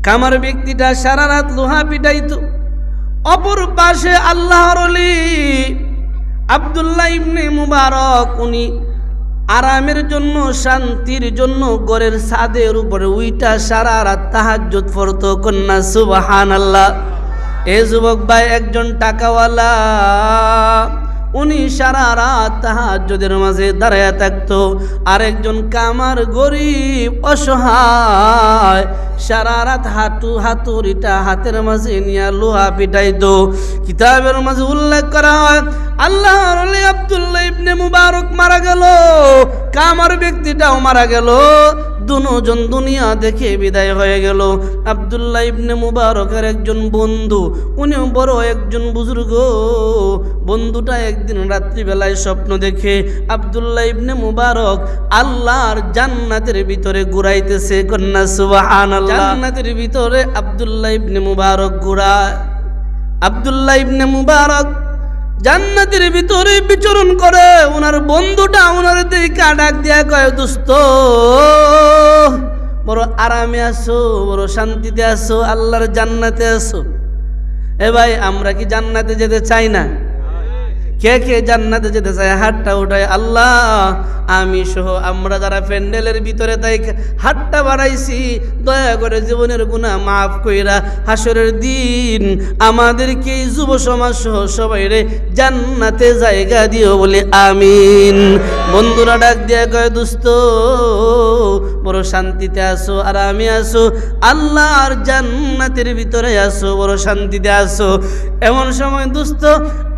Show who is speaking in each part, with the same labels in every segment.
Speaker 1: কামার ব্যক্তিটা সারা রাত লোহা পিটাইতো। অপর পাশে আল্লাহর ওলি আব্দুল্লাহ ইবনে মুবারক, উনি আরামের জন্য, শান্তির জন্য ঘরের ছাদের উপরে উইটা সারা রাত তাহাজ্জুদ পড়তো। কন্যা সুবহানাল্লাহ। এ যুবক ভাই একজন টাকাওয়ালা, উনি সারা রাত তাহাজ্জুদের মাঝে দাঁড়ায়া থাকতো। আরেকজন কামার গরিব অসহায়, সারা রাত হাতুড়িটা হাতের মাঝে নিয়ে লোহা পিটাইতো। কিতাবের মাঝে উল্লেখ করা হয় আল্লাহর ওলি আব্দুল্লাহ ইবনে মুবারক মারা গেল, কামার ব্যক্তিটাও মারা গেল। দুজন দুনিয়া দেখে বিদায় হয়ে গেল। আব্দুল্লাহ ইবনে মুবারকের একজন বন্ধু, উনিও বড় একজন বুজুর্গ। বন্ধুটা একদিন রাত্রিবেলায় স্বপ্ন দেখে আব্দুল্লাহ ইবনে মুবারক আল্লাহর জান্নাতের ভিতরে ঘুরাইতেছে। কন্যা সুবহানাল্লাহ। জান্নাতের ভিতরে আব্দুল্লাহ ইবনে মুবারক ঘুরায়। আব্দুল্লাহ ইবনে মুবারক জান্নাতের ভিতরে বিচরণ করে। ওনার বন্ধুটা ওনার দিকে ডাক দিয়া কয়, দোস্ত বড় আরামে আসো, বড় শান্তিতে আসো, আল্লাহর জান্নাতে আসো। এ ভাই, আমরা কি জান্নাতে যেতে চাই না? কে কে জান্নাতে যেতে চায়? হাতটা উঠায়। আল্লাহ, আমি সহ আমরা যারা প্যান্ডেলের ভিতরে তাই হাতটা বাড়াইছি, দয়া করে জীবনের গুনাহ মাফ কইরা হাসরের দিন আমাদেরকে যুব সমাজ সহ সবাই রে জান্নাতে জায়গা দিও বলে আমিন। বন্ধুরা ডাক দিয়া কয়, দোস্ত বড় শান্তিতে আসো, আরামে আসো, আল্লাহর জান্নাতের ভিতরে আসো, বড় শান্তিতে আসো। এমন সময় দোস্ত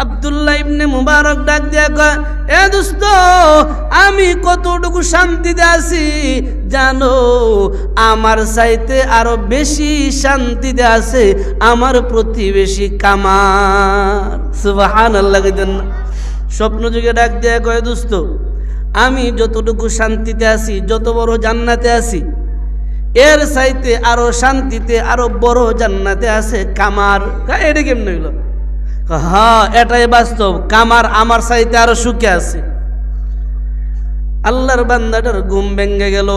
Speaker 1: আব্দুল্লাহ ইবনে মুবারক ডাক দিয়া কয়, এ দোস্ত, আমি কতটুকু শান্তিতে আছি জানো? আমার চাইতে আরো বেশি শান্তিতে আছে আমার প্রতিবেশী কামার। সুবহানাল্লাহ। স্বপ্ন যুগে ডাক দিয়া কয়, দোস্ত আমি যতটুকু শান্তিতে আছি, যত বড় জান্নাতে আছি, এর চাইতে আরো শান্তিতে আরো বড় জান্নাতে আছে কামার। এটা কেমন হইল? হ্যাঁ, এটাই বাস্তব। কামার আমার চাইতে আরো সুখে আছে। আল্লাহর বান্দাটার ঘুম ভেঙে গেল।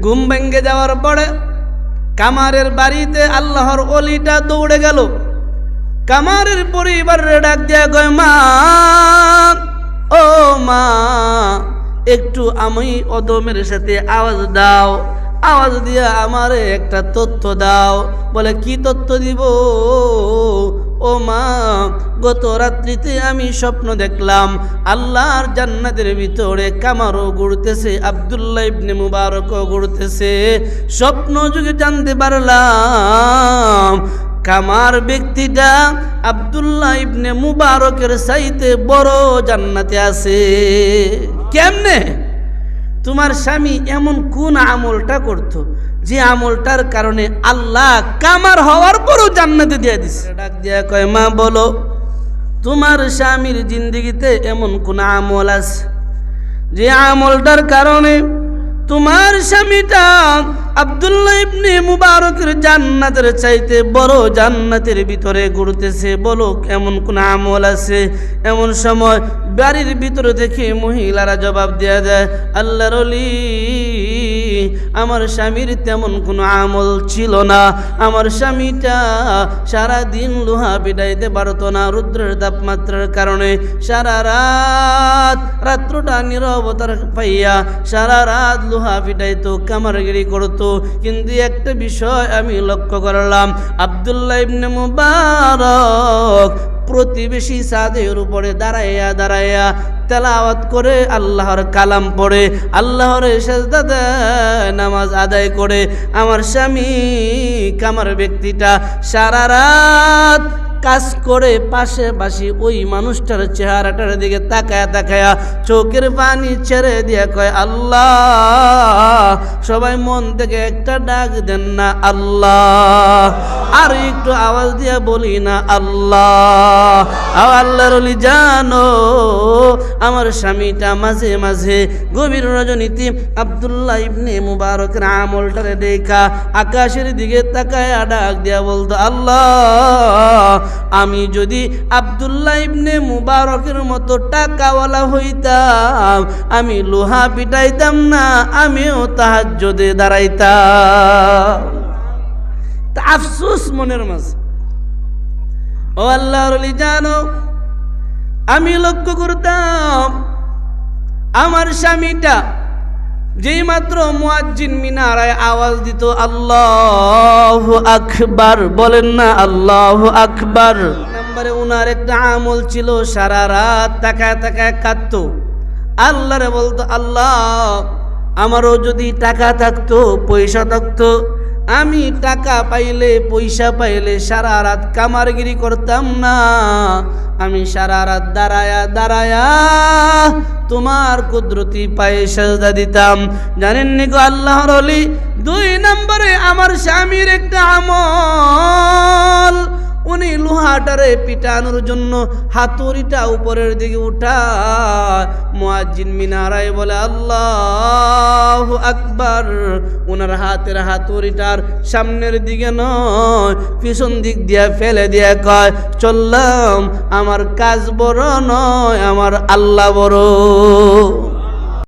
Speaker 1: ঘুম ভেঙে যাওয়ার পরে কামারের বাড়িতে আল্লাহর ওলিটা দৌড়ে গেল। কামারের পরিবারের ডাক দিয়া কয়, মা, ও মা, একটু আমি অদমের সাথে আওয়াজ দাও, আওয়াজ দিয়া আমারে একটা তথ্য দাও। বলে, কি তথ্য দিব? ও মা, গত রাত্রিতে আমি স্বপ্ন দেখলাম আল্লাহর জান্নাতের ভিতরে কামারও ঘুরতেছে, আব্দুল্লাহ ইবনে মুবারকও ঘুরতেছে। স্বপ্ন যুগে জানতে পারলাম কামার ব্যক্তিটা আব্দুল্লাহ ইবনে মুবারকের চাইতে বড় জান্নাতে আছে। কেমনে? তোমার স্বামী এমন কোন আমলটা করতো যে আমলটার কারণে আল্লাহ কামার হওয়ার পরও জান্নাতে দিয়ে দিছে? ডাক দিয়া কয়, মা বলো, তোমার স্বামীর জিন্দেগিতে এমন কোন আমল আছে যে আমলটার কারণে তোমার স্বামীটা আব্দুল্লাহ ইবনে মুবারকের জান্নাতের চাইতে বড় জান্নাতের ভিতরে ঘুরতেছে? বলো, এমন কোন আমল আছে? এমন সময় বাড়ির ভিতরে থেকে মহিলারা জবাব দেয়া যায়, আল্লাহর ওলি, আমার স্বামীর তেমন কোনো আমল ছিল না। আমার স্বামীটা সারাদিন লোহা পিটাইতে পারতো না, রৌদ্রের তাপমাত্রার কারণে সারা রাত্রটা নীরবতার পাইয়া সারা রাত লোহা পিটাইতো, কামারগিরি করতো। কিন্তু একটা বিষয় আমি লক্ষ্য করলাম, আব্দুল্লাহ ইবনে মুবারক প্রতিবেশী ছাদের উপরে দাঁড়াইয়া দাঁড়াইয়া তেলাওয়াত করে, আল্লাহর কালাম পড়ে, আল্লাহর সেজদা দেয়, নামাজ আদায় করে। আমার স্বামী কামার ব্যক্তিটা সারা রাত কাজ করে পাশাপাশি ওই মানুষটার চেহারাটার দিকে তাকায়া তাকায়া চোখের পানি ছেড়ে দিয়া কয়, আল্লাহ, সবাই মন থেকে একটা ডাক দেন না আল্লাহ, আর একটু আওয়াজ দিয়া বলি না আল্লাহ। আল্লাহর ওলি জানো, আমার স্বামীটা মাঝে মাঝে গভীর রজনীতে আব্দুল্লাহ ইবনে মুবারকের আমলটারে দেখা আকাশের দিকে তাকায়া ডাক দিয়া বলতো, আল্লাহ, আমি যদি আব্দুল্লাহ ইবনে মুবারকের মতো টাকাওয়ালা হইতাম, আমি লোহা পিটাইতাম না, আমিও তাহাজ্জুদে দাঁড়াইতাম। তা আফসোস মনের মাঝে। ও আল্লাহর ওলি জানো, আমি লক্ষ্য করতাম আমার স্বামীটা যেই মাত্র মুয়াজ্জিন মিনারায় আওয়াজ দিত আল্লাহু আকবার, বলেন না আল্লাহু আকবার, নম্বরে উনার একটা আমল ছিল সারা রাত তাকায় তাকায় কাঁদতো, আল্লাহরে বলতো আল্লাহ আমারও যদি টাকা থাকতো পয়সা থাকতো, আমি টাকা পাইলে পয়সা পাইলে সারা রাত কামারগিরি করতাম না, আমি সারা রাত দাঁড়ায়া দাঁড়ায়া তোমার কুদরতি পায়ে সাজদা দিতাম। জানেন নি গো আল্লাহর ওলি, 2 নম্বরে আমার স্বামীর একটা আমল, উনি লোহাটারে পিটানোর জন্য হাতুড়িটা উপরের দিকে উঠা মুয়াজ্জিন মিনারায় বলে আল্লাহু আকবার, ওনার হাতের হাতুড়িটার সামনের দিকে নয় পিছন দিক দিয়া ফেলে দিয়া কয় চললাম, আমার কাজ বড় নয়, আমার আল্লাহ বড়।